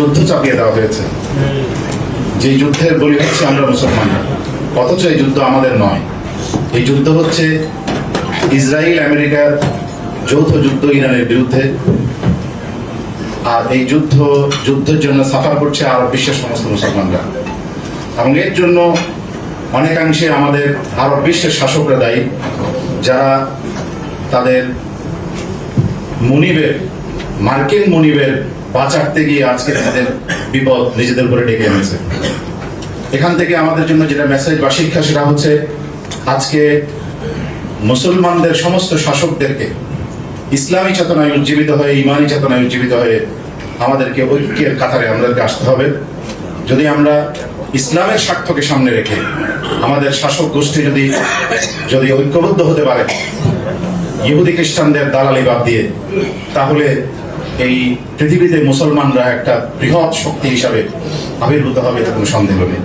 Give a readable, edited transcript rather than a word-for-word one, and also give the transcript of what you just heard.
যুদ্ধ চাপিয়ে দেওয়া হয়েছে, যে যুদ্ধের বলি হচ্ছে আমরা মুসলমানরা, অথচ এই যুদ্ধ আমাদের নয়। এই যুদ্ধ হচ্ছে ইসরায়েল আমেরিকার যৌথ যুদ্ধ ইরানের বিরুদ্ধে। আর এই যুদ্ধের জন্য সাফার করছে আরব বিশ্বের সমস্ত মুসলমানরা, এবং এর জন্য অনেকাংশে আমাদের আরব বিশ্বের শাসকরা দায়ী, যারা তাদের মার্কিন মুনিবের বাঁচাতে গিয়ে আজকে তাদের বিপদ নিজেদের উপরে ডেকে এনেছে। এখান থেকে আমাদের জন্য যেটা মেসেজ বা শিক্ষা, সেটা হচ্ছে আজকে মুসলমানদের সমস্ত শাসকদেরকে ইসলামী চেতনায় উজ্জীবিত হয়ে, ইমানি চেতনায় উজ্জীবিত হয়ে আমাদেরকে ঐক্যের কাতারে আমাদেরকে আসতে হবে। যদি আমরা ইসলামের স্বার্থকে সামনে রেখে আমাদের শাসক গোষ্ঠী যদি ঐক্যবদ্ধ হতে পারে ইহুদি খ্রিস্টানদের দালালি বাদ দিয়ে, তাহলে এই পৃথিবীতে মুসলমানরা একটা বৃহৎ শক্তি হিসাবে আবির্ভূত হবে, এতে কোনো সন্দেহ নেই।